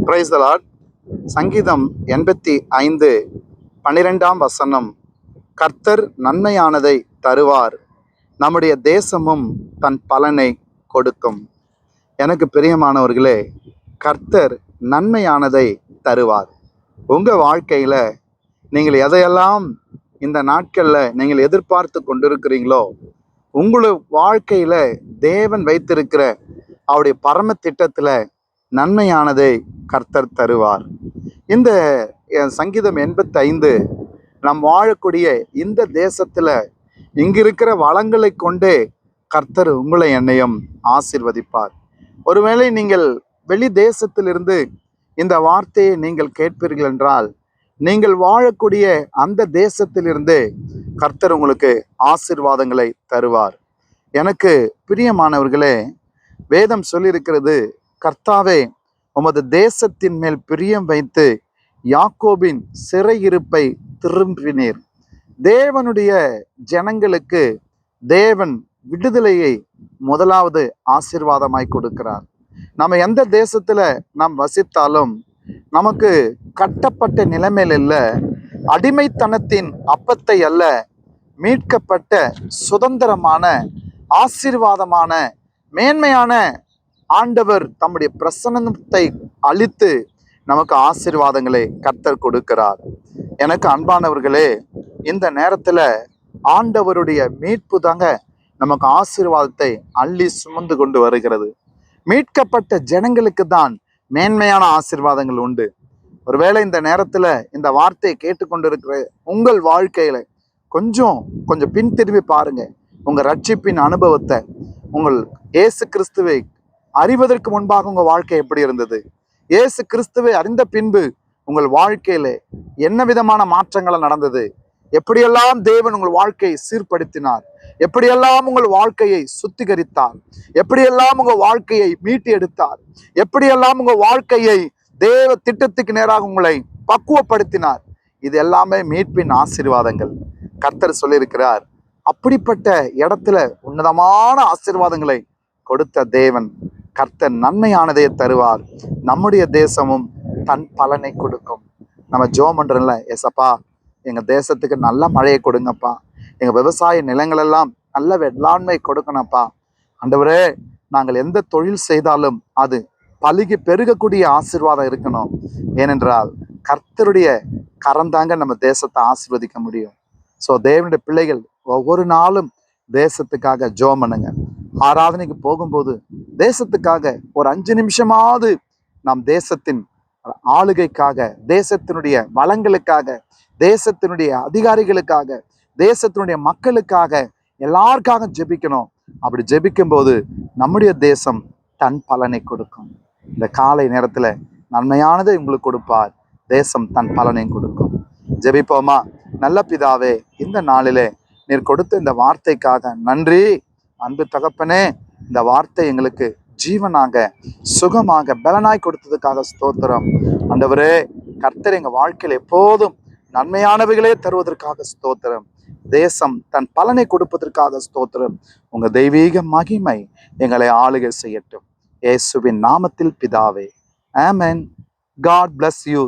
Praise the Lord. சங்கீதம் 85:12 கர்த்தர் நன்மையானதை தருவார், நம்முடைய தேசமும் தன் பலனை கொடுக்கும். எனக்கு பிரியமானவர்களே, கர்த்தர் நன்மையானதை தருவார். உங்கள் வாழ்க்கையில் நீங்கள் எதையெல்லாம் இந்த நாட்களில் நீங்கள் எதிர்பார்த்து கொண்டிருக்கிறீங்களோ, உங்களுடைய வாழ்க்கையில் தேவன் வைத்திருக்கிற அவருடைய பரம திட்டத்தில் நன்மையானதை கர்த்தர் தருவார். இந்த சங்கீதம் 85 நாம் வாழக்கூடிய இந்த தேசத்தில் இங்கிருக்கிற வளங்களை கொண்டே கர்த்தர் உங்களை என்னையும் ஆசீர்வதிப்பார். ஒருவேளை நீங்கள் வெளி தேசத்திலிருந்து இந்த வார்த்தையை நீங்கள் கேட்பீர்கள் என்றால், நீங்கள் வாழக்கூடிய அந்த தேசத்திலிருந்து கர்த்தர் உங்களுக்கு ஆசீர்வாதங்களை தருவார். எனக்கு பிரியமானவர்களே, வேதம் சொல்லியிருக்கிறது, கர்த்தாவே உமது தேசத்தின் மேல் பிரியம் வைத்து யாக்கோபின் சிறையிருப்பை திரும்பினீர். தேவனுடைய ஜனங்களுக்கு தேவன் விடுதலையை முதலாவது ஆசீர்வாதமாய் கொடுக்கிறார். நம்ம எந்த தேசத்துல நாம் வசித்தாலும் நமக்கு கட்டப்பட்ட நிலைமையில் இல்லை, அடிமைத்தனத்தின் அப்பத்தை அல்ல, மீட்கப்பட்ட சுதந்திரமான ஆசீர்வாதமான மேன்மையான ஆண்டவர் தம்முடைய பிரசன்னத்தை அளித்து நமக்கு ஆசீர்வாதங்களை கர்த்தர் கொடுக்கிறார். எனக்கு அன்பானவர்களே, இந்த நேரத்தில் ஆண்டவருடைய மீட்பு தாங்க நமக்கு ஆசீர்வாதத்தை அள்ளி சுமந்து கொண்டு வருகிறது. மீட்கப்பட்ட ஜனங்களுக்கு தான் மேன்மையான ஆசீர்வாதங்கள் உண்டு. ஒருவேளை இந்த நேரத்தில் இந்த வார்த்தையை கேட்டுக்கொண்டிருக்கிற உங்கள் வாழ்க்கையில கொஞ்சம் பின் திரும்பி பாருங்க. உங்கள் ரட்சிப்பின் அனுபவத்தை, உங்கள் இயேசு கிறிஸ்துவை அறிவதற்கு முன்பாக உங்கள் வாழ்க்கை எப்படி இருந்தது, இயேசு கிறிஸ்துவை அறிந்த பின்பு உங்கள் வாழ்க்கையில என்ன விதமான மாற்றங்கள் நடந்தது, எப்படியெல்லாம் தேவன் உங்கள் வாழ்க்கையை சீர்படுத்தினார், எப்படியெல்லாம் உங்கள் வாழ்க்கையை சுத்திகரித்தார், எப்படியெல்லாம் உங்கள் வாழ்க்கையை மீட்டு எடுத்தார், எப்படியெல்லாம் உங்கள் வாழ்க்கையை தேவ திட்டத்துக்கு நேராக உங்களை பக்குவப்படுத்தினார். இது எல்லாமே மீட்பின் ஆசீர்வாதங்கள். கர்த்தர் சொல்லியிருக்கிறார், அப்படிப்பட்ட இடத்துல உன்னதமான ஆசீர்வாதங்களை கொடுத்த தேவன் கர்த்தர் நன்மையானதை தருவார், நம்முடைய தேசமும் தன் பலனை கொடுக்கும். நம்ம ஜெபம் பண்றோம்ல, ஏசப்பா எங்க தேசத்துக்கு நல்ல மழையை கொடுங்கப்பா, எங்க விவசாய நிலங்களெல்லாம் நல்ல வேளாண்மை கொடுக்கணும்ப்பா. ஆண்டவரே, நாங்கள் எந்த தொழில் செய்தாலும் அது பலுகி பெருகக்கூடிய ஆசீர்வாதம் இருக்கணும். ஏனென்றால் கர்த்தருடைய கரந்தாங்க நம்ம தேசத்தை ஆசீர்வதிக்க முடியும். ஸோ தேவனுடைய பிள்ளைகள் ஒவ்வொரு நாளும் தேசத்துக்காக ஜெபம் பண்ணுங்க. ஆராதனைக்கு போகும்போது தேசத்துக்காக ஒரு 5 நிமிஷமாவது நாம் தேசத்தின் ஆளுகைக்காக, தேசத்தினுடைய வளங்களுக்காக, தேசத்தினுடைய அதிகாரிகளுக்காக, தேசத்தினுடைய மக்களுக்காக, எல்லாருக்காக ஜெபிக்கணும். அப்படி ஜெபிக்கும் போது நம்முடைய தேசம் தன் பலனை கொடுக்கும். இந்த காலை நேரத்துல நன்மையானதை உங்களுக்கு கொடுப்பார், தேசம் தன் பலனை கொடுக்கும். ஜெபிப்போமா? நல்ல பிதாவே, இந்த நாளிலே நீர் கொடுத்த இந்த வார்த்தைக்காக நன்றி. அன்பு தகப்பனே, இந்த வார்த்தை எங்களுக்கு ஜீவனாக, சுகமாக, பலனாய் கொடுத்ததுக்காக ஸ்தோத்திரம். ஆண்டவரே, கர்த்தர் எங்க வாழ்க்கையில் எப்போதும் நன்மையானவைகளே தருவதற்காக ஸ்தோத்திரம். தேசம் தன் பலனை கொடுப்பதற்காக ஸ்தோத்திரம். உங்க தெய்வீக மகிமை எங்களை ஆளுகை செய்யட்டும். இயேசுவின் நாமத்தில் பிதாவே, ஆமென். God bless you.